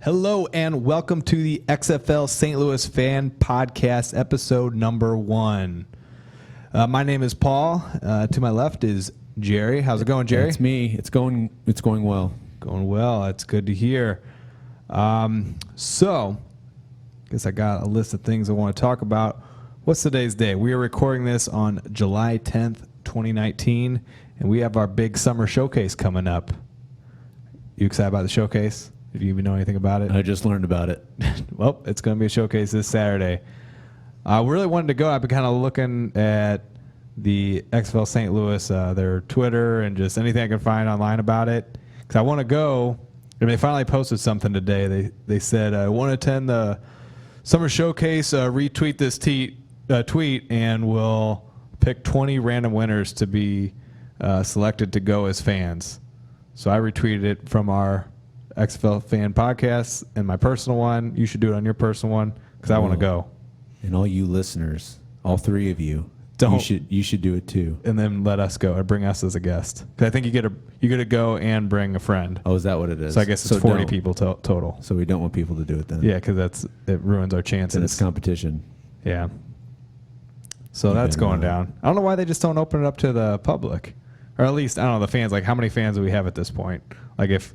Hello and welcome to the XFL St. Louis Fan Podcast, episode number 1. My name is Paul. To my left is Jerry. How's it going, Jerry? It's me. It's going well. Going well. That's good to hear. So, I guess I got a list of things I want to talk about. What's today's day? We are recording this on July 10th, 2019, and we have our big summer showcase coming up. You excited about the showcase? If you even know anything about it? I just learned about it. Well, it's going to be a showcase this Saturday. I really wanted to go. I've been kind of looking at the XFL St. Louis, their Twitter, and just anything I can find online about it. Because I want to go. And they finally posted something today. They said, I want to attend the summer showcase. Retweet this tweet, and we'll pick 20 random winners to be selected to go as fans. So I retweeted it from our XFL Fan Podcast and my personal one. You should do it on your personal one because I want to go. And all you listeners, all 3 of you, you should do it too. And then let us go or bring us as a guest. Because I think you get to go and bring a friend. Oh, is that what it is? So I guess it's 40 people total. So we don't want people to do it then. Yeah, because it ruins our chances. And it's competition. Yeah. So that's going down. I don't know why they just don't open it up to the public. Or at least, I don't know, the fans. Like, how many fans do we have at this point? Like, if,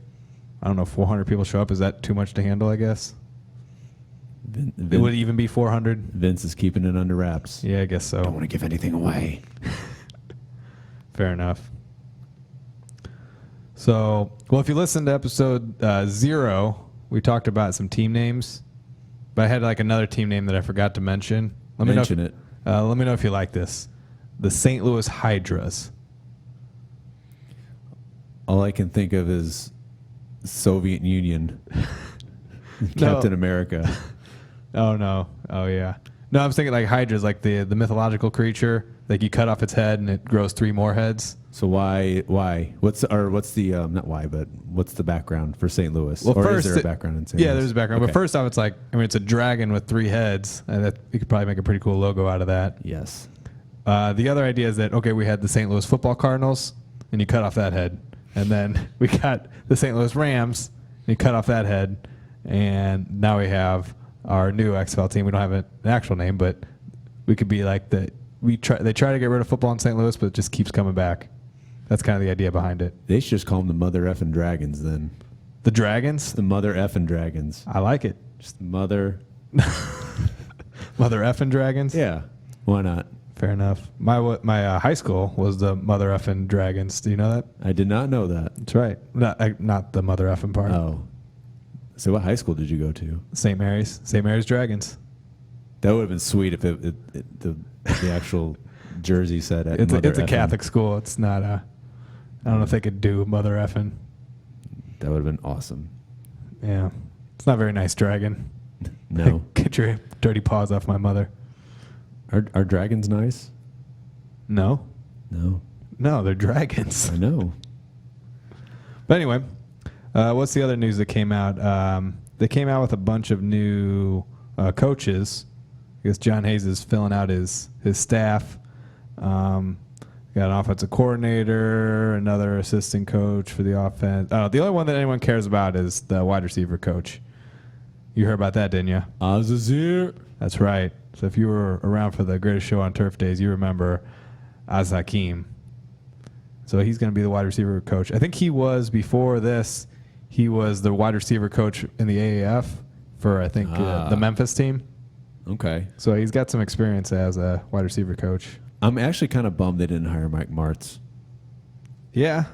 I don't know, 400 people show up, is that too much to handle, I guess? It would even be 400? Vince is keeping it under wraps. Yeah, I guess so. Don't want to give anything away. Fair enough. So, well, if you listen to episode 0, we talked about some team names. But I had like another team name that I forgot to mention. Let me know if you like this. The St. Louis Hydras. All I can think of is Soviet Union. Captain America. Oh, no. Oh, yeah. No, I was thinking like Hydra's like the mythological creature. Like you cut off its head and it grows 3 more heads. So why? What's the not why, but what's the background for St. Louis? Well, or first, is there a background in St. Louis? Yeah, there's a background. Okay. But first off, it's like, I mean, it's a dragon with 3 heads. And you could probably make a pretty cool logo out of that. Yes. The other idea is that, okay, we had the St. Louis football Cardinals, and you cut off that head. And then we got the St. Louis Rams, and you cut off that head. And now we have our new XFL team. We don't have an actual name, but we could be like they try to get rid of football in St. Louis, but it just keeps coming back. That's kind of the idea behind it. They should just call them the Mother Effing Dragons then. The Dragons? The Mother Effing Dragons. I like it. Just Mother. Mother Effing Dragons? Yeah. Why not? Fair enough. My high school was the Mother Effing Dragons. Do you know that? I did not know that. That's right. Not the Mother Effing part. Oh. So what high school did you go to? St. Mary's. St. Mary's Dragons. That would have been sweet if the actual jersey said it. It's a Catholic school. It's not a... I don't know if they could do Mother Effing. That would have been awesome. Yeah. It's not a very nice dragon. No. Get your dirty paws off my mother. Are dragons nice? No. No. No, they're dragons. I know. But anyway, what's the other news that came out? They came out with a bunch of new coaches. I guess John Hayes is filling out his staff. Got an offensive coordinator, another assistant coach for the offense. The only one that anyone cares about is the wide receiver coach. You heard about that, didn't you? Azazir. That's right. So if you were around for the Greatest Show on Turf Days, you remember Az Hakim. So he's going to be the wide receiver coach. I think he was, before this, he was the wide receiver coach in the AAF for, I think, the Memphis team. Okay. So he's got some experience as a wide receiver coach. I'm actually kind of bummed they didn't hire Mike Martz. Yeah.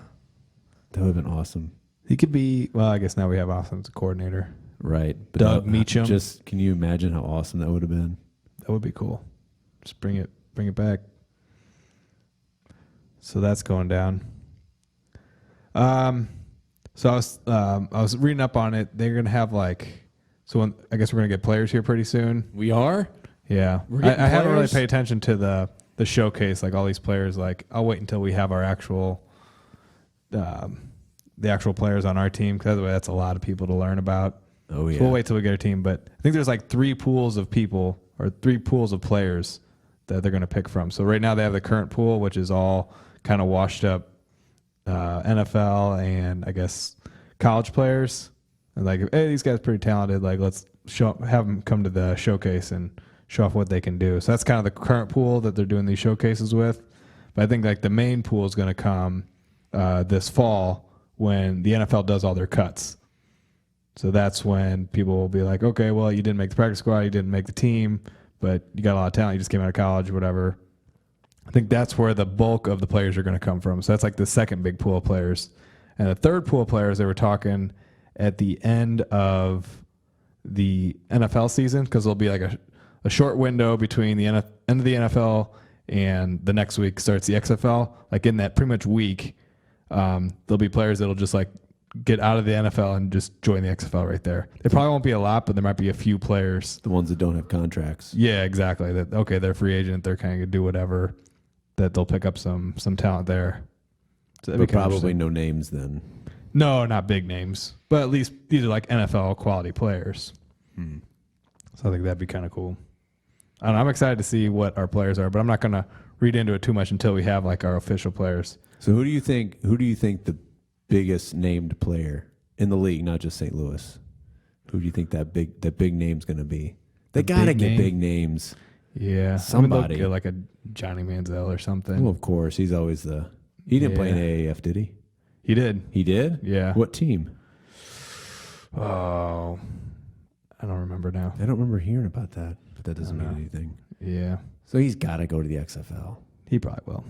That would have been awesome. He could be, well, I guess now we have offensive coordinator. Right. But Doug Meacham. Just, can you imagine how awesome that would have been? That would be cool. Just bring it back. So that's going down. So I was reading up on it. They're gonna have I guess we're gonna get players here pretty soon. We are? Yeah. I haven't really paid attention to the showcase, like all these players. Like, I'll wait until we have our actual the actual players on our team, because that's a lot of people to learn about. Oh yeah. So we'll wait till we get our team. But I think there's like 3 pools of people, or 3 pools of players that they're going to pick from. So right now they have the current pool, which is all kind of washed up NFL and I guess college players. And like, hey, these guys are pretty talented. Like, let's have them come to the showcase and show off what they can do. So that's kind of the current pool that they're doing these showcases with. But I think like the main pool is going to come this fall when the NFL does all their cuts. So that's when people will be like, okay, well, you didn't make the practice squad, you didn't make the team, but you got a lot of talent. You just came out of college or whatever. I think that's where the bulk of the players are going to come from. So that's like the second big pool of players. And the third pool of players, they were talking at the end of the NFL season, because there'll be like a short window between the end of the NFL and the next week starts the XFL. Like in that pretty much week, there'll be players that'll just like get out of the NFL and just join the XFL right there. There probably won't be a lot, but there might be a few players. The ones that don't have contracts. Yeah, exactly. That okay, they're free agent. They're kind of gonna do whatever. That they'll pick up some talent there. So but probably no names then. No, not big names, but at least these are like NFL quality players. So I think that'd be kind of cool. I don't know, I'm excited to see what our players are, but I'm not gonna read into it too much until we have like our official players. So who do you think the biggest named player in the league, not just St. Louis? Who do you think that big name's going to be? They got to get big names. Yeah. Somebody. Get like a Johnny Manziel or something. Well, of course. He's always he didn't play in AAF, did he? He did. He did? Yeah. What team? Oh, I don't remember now. I don't remember hearing about that, but that doesn't mean anything. Yeah. So he's got to go to the XFL. He probably will.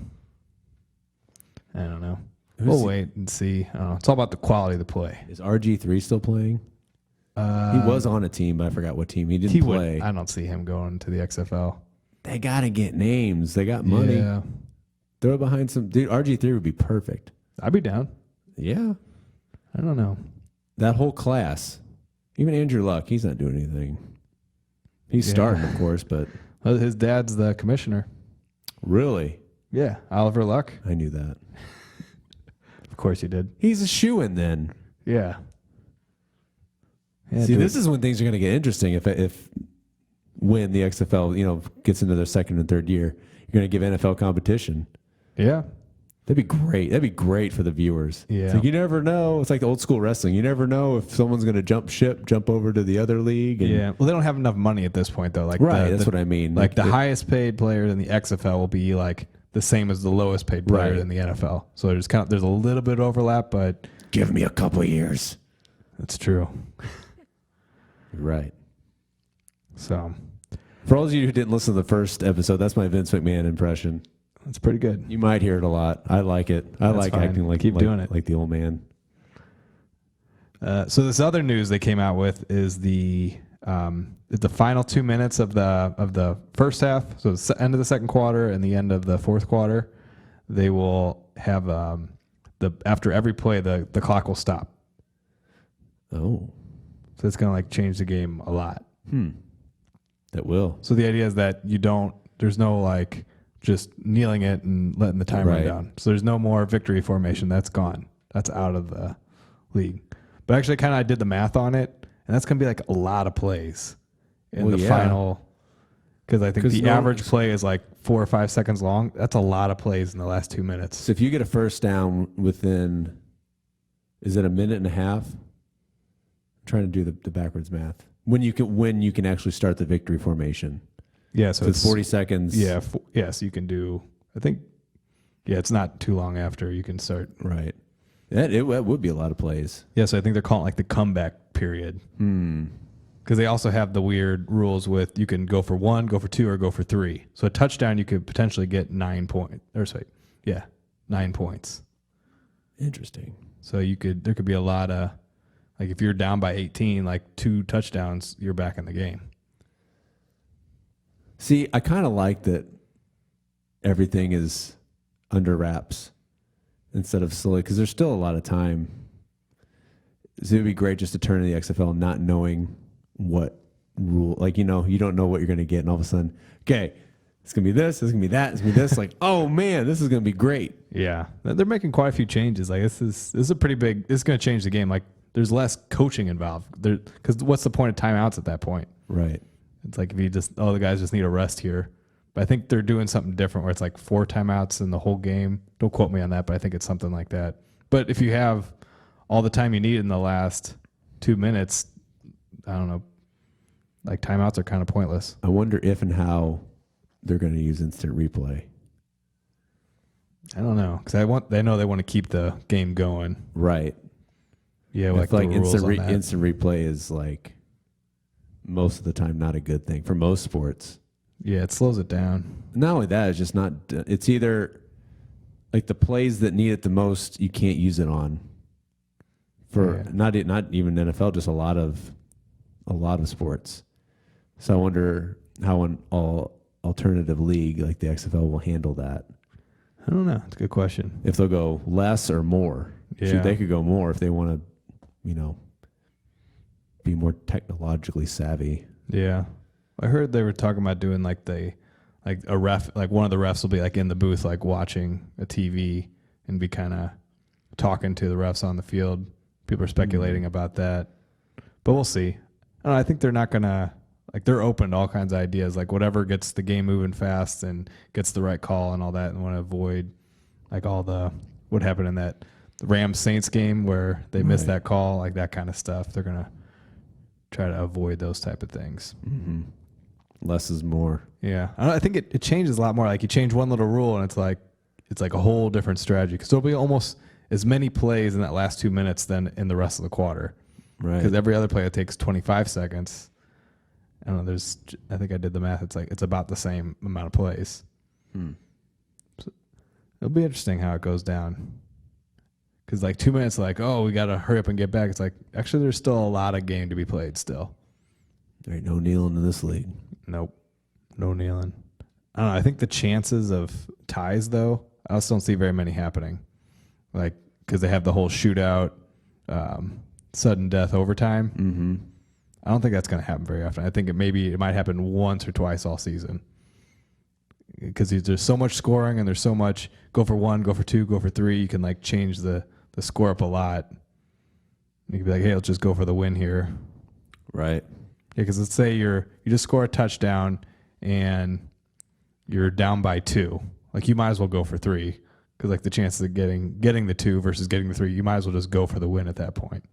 I don't know. We'll wait and see. It's all about the quality of the play. Is RG3 still playing? He was on a team, but I forgot what team. He didn't play. I don't see him going to the XFL. They got to get names. They got money. Yeah. Throw it behind some. Dude, RG3 would be perfect. I'd be down. Yeah. I don't know. That whole class. Even Andrew Luck, he's not doing anything. He's starting, of course, but. Well, his dad's the commissioner. Really? Yeah. Oliver Luck. I knew that. Of course you did. He's a shoo-in then. Yeah. See, this is when things are going to get interesting. If when the XFL, gets into their second and third year, you're going to give NFL competition. Yeah. That'd be great. That'd be great for the viewers. Yeah. It's like you never know. It's like the old school wrestling. You never know if someone's going to jump over to the other league. And yeah. Well, they don't have enough money at this point, though. Like that's what I mean. Like the highest paid player in the XFL will be like the same as the lowest paid player in the NFL. So there's a little bit of overlap, but give me a couple of years. That's true. Right. So, for all of you who didn't listen to the first episode, that's my Vince McMahon impression. That's pretty good. You might hear it a lot. I like it. I like acting like doing it like the old man. So this other news they came out with is the final 2 minutes of the first half. So the end of the second quarter and the end of the fourth quarter, they will have after every play the clock will stop. Oh, so it's gonna like change the game a lot. That will. So the idea is that there's no like just kneeling it and letting the time run down. So there's no more victory formation. That's gone. That's out of the league. But actually, I did the math on it, and that's going to be like a lot of plays in the final. Because I think the average play is like 4 or 5 seconds long. That's a lot of plays in the last 2 minutes. So if you get a first down within, is it a minute and a half? I'm trying to do the backwards math. When you can actually start the victory formation. Yeah, so it's 40 seconds. Yeah, so you can do. I think. Yeah, it's not too long after you can start. Right. It would be a lot of plays. Yeah, so I think they're calling it like the comeback period. Because they also have the weird rules with you can go for 1, go for 2, or go for 3. So a touchdown you could potentially get 9 points. 9 points. Interesting. So there could be a lot of like if you're down by 18, like 2 touchdowns, you're back in the game. See, I kind of like that everything is under wraps instead of slowly, because there's still a lot of time. So it would be great just to turn to the XFL not knowing what rule, like, you don't know what you're going to get, and all of a sudden, okay, it's going to be this, it's going to be that, it's going to be this, like, oh man, this is going to be great. Yeah. They're making quite a few changes. Like this is a pretty big, it's going to change the game. Like there's less coaching involved because what's the point of timeouts at that point? Right. It's like if you the guys just need a rest here. But I think they're doing something different where it's like 4 timeouts in the whole game. Don't quote me on that, but I think it's something like that. But if you have all the time you need in the last 2 minutes, I don't know, like timeouts are kind of pointless. I wonder if and how they're going to use instant replay. I don't know because they know they want to keep the game going. Right. Yeah, I like feel like rules on that. instant replay is like most of the time not a good thing for most sports. Yeah, it slows it down. Not only that, it's just not. It's either like the plays that need it the most, you can't use it on. For not even NFL, just a lot of sports. So I wonder how an alternative league like the XFL will handle that. I don't know. It's a good question. If they'll go less or more. Yeah. They could go more if they want to, be more technologically savvy. Yeah. I heard they were talking about doing like a ref, like one of the refs will be like in the booth, like watching a TV and be kind of talking to the refs on the field. People are speculating about that, but we'll see. I don't know, I think they're not going to, like they're open to all kinds of ideas, like whatever gets the game moving fast and gets the right call and all that, and want to avoid like what happened in that Rams-Saints game where they missed that call, like that kind of stuff. They're going to try to avoid those type of things. Mm-hmm. Less is more. Yeah. I think it changes a lot more. Like you change one little rule and it's like a whole different strategy because there'll be almost as many plays in that last 2 minutes than in the rest of the quarter. Right. Because every other play it takes 25 seconds. I don't know. I think I did the math. It's about the same amount of plays. So it'll be interesting how it goes down. Because like 2 minutes, like, oh, we got to hurry up and get back. It's like, actually, there's still a lot of game to be played still. There ain't no kneeling in this league. Nope. No kneeling. I don't know. I think the chances of ties, though, I just don't see very many happening. Like, because they have the whole shootout, sudden death overtime. Mm-hmm. I don't think that's going to happen very often. I think it might happen once or twice all season. Because there's so much scoring and there's so much go for one, go for two, go for three. You can like change the score up a lot. You can be like, hey, let's just go for the win here. Right. Yeah, because let's say you just score a touchdown and you're down by 2. Like you might as well go for 3 because like the chances of getting the 2 versus getting the 3, you might as well just go for the win at that point.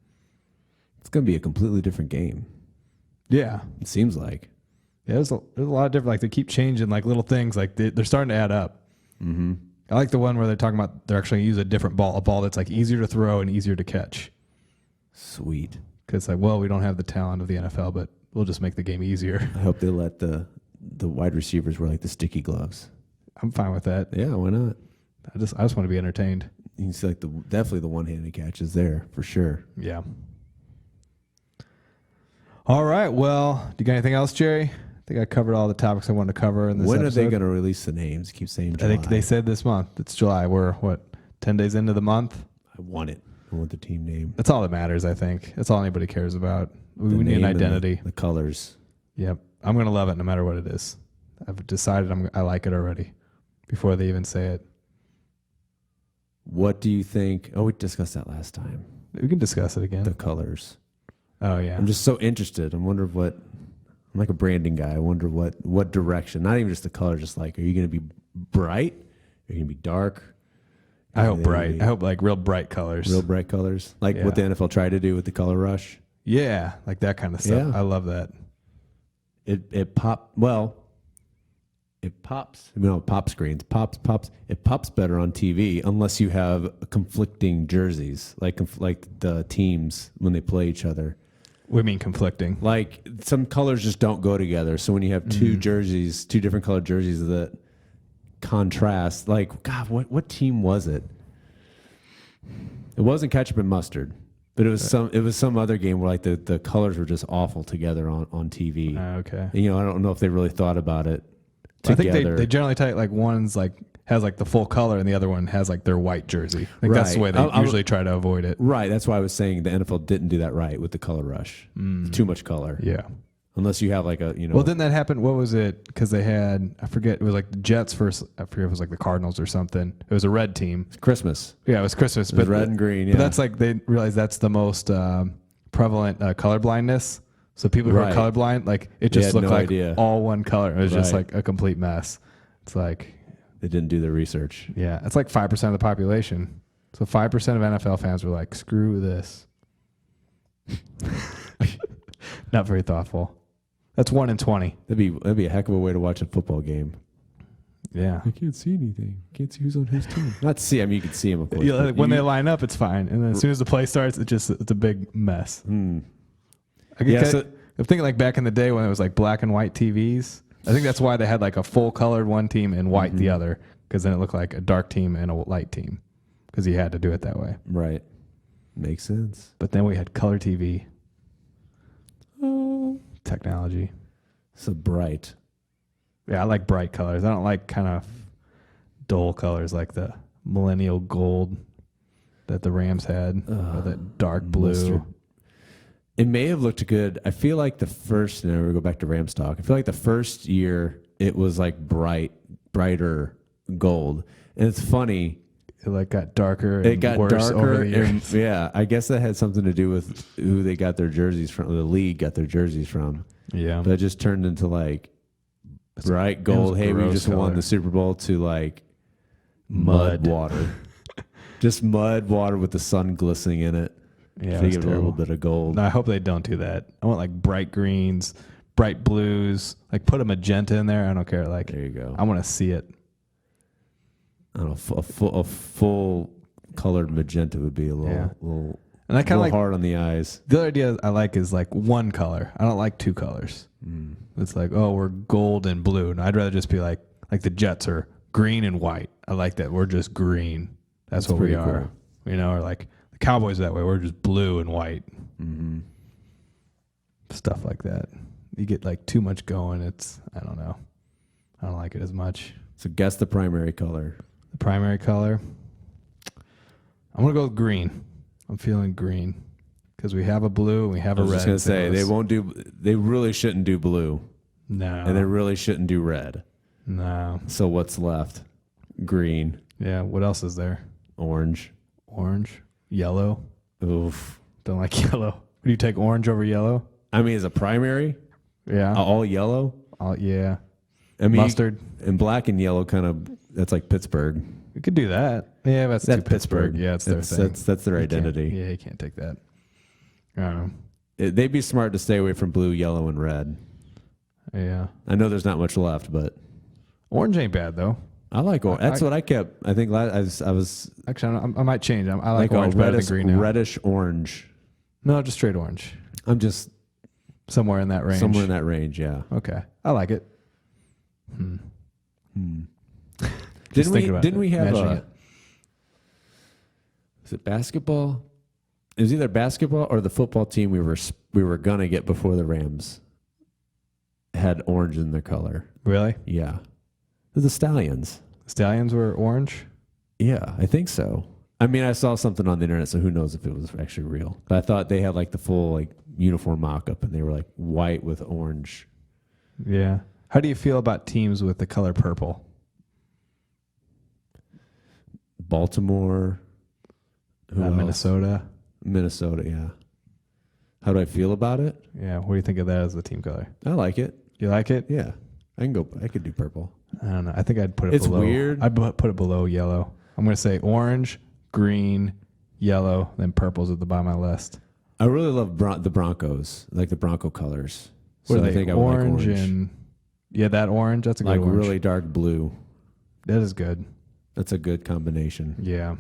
It's going to be a completely different game. Yeah, it seems like. Yeah, there's a lot of different. Like they keep changing like little things. Like they're starting to add up. Mm-hmm. I like the one where they're talking about they're actually going to use a different ball, a ball that's like easier to throw and easier to catch. Sweet. Because like, well, we don't have the talent of the NFL, but we'll just make the game easier. I hope they let the wide receivers wear like the sticky gloves. I'm fine with that. Yeah, why not? I just want to be entertained. You can see like definitely the one-handed catches there for sure. Yeah. All right. Well, do you got anything else, Jerry? I think I covered all the topics I wanted to cover in this When episode. are they going to release the names? Keep saying July. I think they said this month. It's July. We're, 10 days into the month? I want it. I want the team name. That's all that matters, I think. That's all anybody cares about. We need an identity. The colors. Yep. I'm going to love it no matter what it is. I've decided I like it already before they even say it. What do you think? Oh, we discussed that last time. We can discuss it again. The colors. Oh, yeah. I'm just so interested. I'm wondering I'm like a branding guy. I wonder what direction, not even just the color, just like, are you going to be bright? Are you going to be dark? I hope bright. I hope like real bright colors. Real bright colors. Like what the NFL tried to do with the color rush. Yeah. Like that kind of stuff. Yeah. I love that. It pops. Pop screens. It pops better on TV unless you have conflicting jerseys, like the teams when they play each other. What do you mean conflicting? Like some colors just don't go together. So when you have two different colored jerseys that contrast, like God, what team was it? It wasn't ketchup and mustard, but it was some other game where like the colors were just awful together on TV. Okay. And, I don't know if they really thought about it. I think they generally take like one's like has like the full color and the other one has like their white jersey. I think that's the way they usually try to avoid it. Right. That's why I was saying the NFL didn't do that right with the color rush. Too much color. Yeah. Unless you have like a, Well, didn't that happen? What was it? Because they had, I forget, it was like the Jets versus, I forget if it was like the Cardinals or something. It was a red team. It's Christmas. Yeah, it was Christmas. It was red and green, yeah. But that's like, they realized that's the most prevalent color blindness. So people who are colorblind, like it just looked like all one color. It was just like a complete mess. It's like. They didn't do their research. Yeah, it's like 5% of the population. So 5% of NFL fans were like, screw this. Not very thoughtful. That's 1 in 20. That'd be a heck of a way to watch a football game. Yeah. I can't see anything. Can't see who's on whose team. Not see. I mean, you can see them, of course. Yeah, like when they line up, it's fine, and then as soon as the play starts, it's a big mess. Hmm. I'm thinking like back in the day when it was like black and white TVs. I think that's why they had like a full colored one team and white the other, because then it looked like a dark team and a light team, because you had to do it that way. Right. Makes sense. But then we had color TV. Oh, technology. So bright. Yeah, I like bright colors. I don't like kind of dull colors like the millennial gold that the Rams had, or that dark blue. Mustard. It may have looked good. I feel like the first, and we go back to Rams talk. I feel like the first year it was like brighter gold, and it's funny. It like got darker. It got worse darker, over the years. and yeah, I guess that had something to do with who they got their jerseys from. The league got their jerseys from. Yeah, but it just turned into like bright gold. Hey, we just won the Super Bowl to like mud water, just mud water with the sun glistening in it. Yeah, to give it a little bit of gold. No, I hope they don't do that. I want like bright greens, bright blues. Like put a magenta in there. I don't care. Like there you go. I want to see it. I don't know, a full colored magenta would be a little and I kind of like hard on the eyes. The other idea I like is like one color. I don't like two colors. It's like, oh, we're gold and blue. And I'd rather just be like the Jets are green and white. I like that. We're just green. That's what we are. Cool. You know, or like the Cowboys that way. We're just blue and white. Mm-hmm. Stuff like that. You get like too much going. I don't know. I don't like it as much. So guess the primary color. The primary color. I'm going to go with green. I'm feeling green because we have a blue and we have a red. I was just going to say, they really shouldn't do blue. No. And they really shouldn't do red. No. So what's left? Green. Yeah. What else is there? Orange. Yellow. Oof. Don't like yellow. Would you take orange over yellow? I mean, as a primary? Yeah. All yellow? Yeah. I mean, mustard. And black and yellow kind of, that's like Pittsburgh. We could do that. Yeah, that's Pittsburgh. Yeah, it's their thing. That's their identity. Yeah, you can't take that. I don't know. They'd be smart to stay away from blue, yellow, and red. Yeah. I know there's not much left, but orange ain't bad though. I like orange. That's what I kept. I think I was actually. I might change. I like orange better than green now. Reddish orange. No, just straight orange. I'm just somewhere in that range. Somewhere in that range, yeah. Okay, I like it. Didn't we have is it basketball? It was either basketball or the football team we were gonna get before the Rams had orange in their color. Really? Yeah. The Stallions. The Stallions were orange? Yeah, I think so. I mean, I saw something on the internet, so who knows if it was actually real. But I thought they had like the full like uniform mock-up, and they were like white with orange. Yeah. How do you feel about teams with the color purple? Baltimore. Minnesota. Minnesota, yeah. How do I feel about it? Yeah. What do you think of that as the team color? I like it. You like it? Yeah. I could do purple. I don't know. I think I'd put it below. It's weird. I'd put it below yellow. I'm going to say orange, green, yellow, then purple's at the bottom of my list. I really love the Broncos, like the Bronco colors. So I think orange, I would like orange. And yeah, that orange, that's a good orange. Like really dark blue. That is good. That's a good combination. Yeah.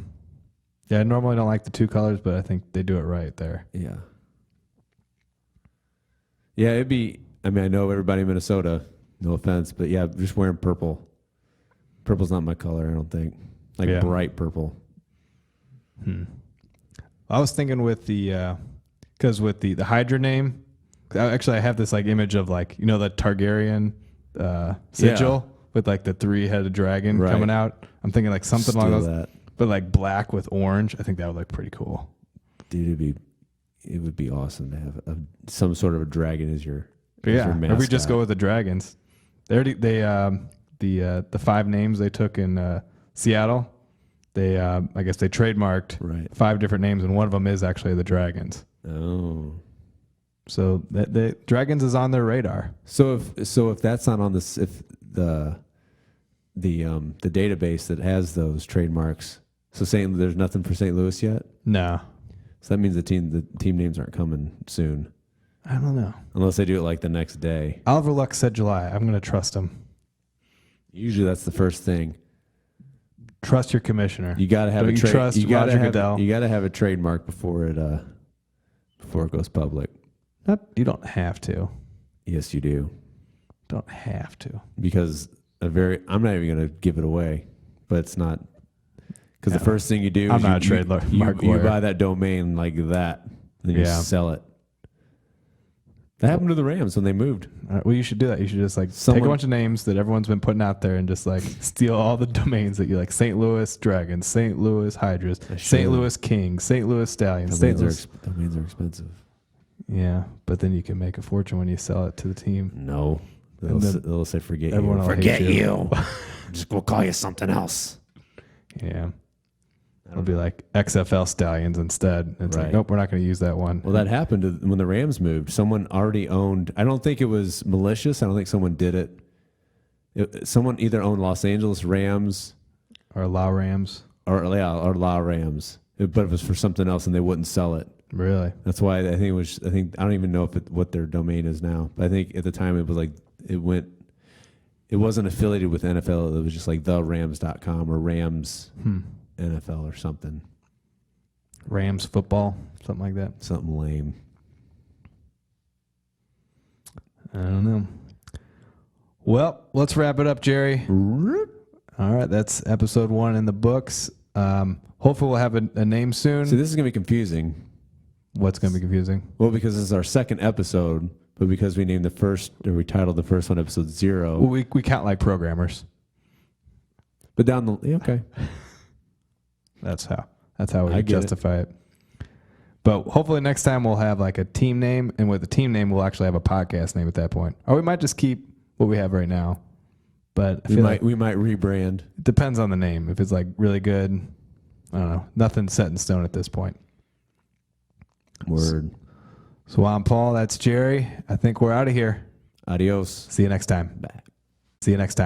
Yeah, I normally don't like the two colors, but I think they do it right there. Yeah. Yeah, I know everybody in Minnesota, no offense, but yeah, just wearing purple. Purple's not my color, I don't think. Like bright purple. I was thinking with the, because with the Hydra name, actually I have this like image of like, the Targaryen sigil with like the 3-headed dragon coming out. I'm thinking like something along those, but like black with orange. I think that would look pretty cool. Dude, it would be awesome to have some sort of a dragon as your mascot. Or we just go with the dragons. The 5 names they took in Seattle, they I guess they trademarked 5 different names, and one of them is actually the dragons. Oh, so the dragons is on their radar. So if that's not on this, if the database that has those trademarks, so there's nothing for St. Louis yet. No. So that means the team names aren't coming soon. I don't know. Unless they do it like the next day. Oliver Luck said July. I'm going to trust him. Usually that's the first thing. Trust your commissioner. You got to have Don't a trade. trust You got Roger Goodell. to have a trademark before it goes public. You don't have to. Yes, you do. Don't have to. Because I'm not even going to give it away, but it's not. Because the first thing you do I'm is not a trademark lawyer. you buy that domain like that, and then you sell it. That happened to the Rams when they moved. Well, you should do that. You should just take a bunch of names that everyone's been putting out there and just steal all the domains that you like. St. Louis Dragons, St. Louis Hydras, St. Louis Kings, St. Louis Stallions. Domains are expensive. Yeah, but then you can make a fortune when you sell it to the team. No. They'll say forget you. Everyone will Forget hate you. Just we'll call you something else. Yeah. It'll be like XFL Stallions instead. It's like, nope, we're not going to use that one. Well, that happened when the Rams moved. Someone already owned. I don't think it was malicious. I don't think someone did it. Someone either owned Los Angeles Rams or La Rams. Or La Rams. But it was for something else and they wouldn't sell it. Really? That's why I don't even know what their domain is now. But I think at the time it was it wasn't affiliated with NFL. It was just like therams.com or Rams NFL or something. Rams football, something like that. Something lame. I don't know. Well, let's wrap it up, Jerry. All right, that's episode 1 in the books. Hopefully we'll have a name soon. So this is going to be confusing. What's going to be confusing? Well, because this is our second episode, but because we titled the first one episode 0. Well, we count like programmers. But okay. That's how we get justify it. But hopefully next time we'll have like a team name, and with the team name we'll actually have a podcast name at that point. Or we might just keep what we have right now. But we might rebrand. It depends on the name. If it's like really good, I don't know. Nothing's set in stone at this point. Word. So I'm Paul. That's Jerry. I think we're out of here. Adios. See you next time. Bye. See you next time.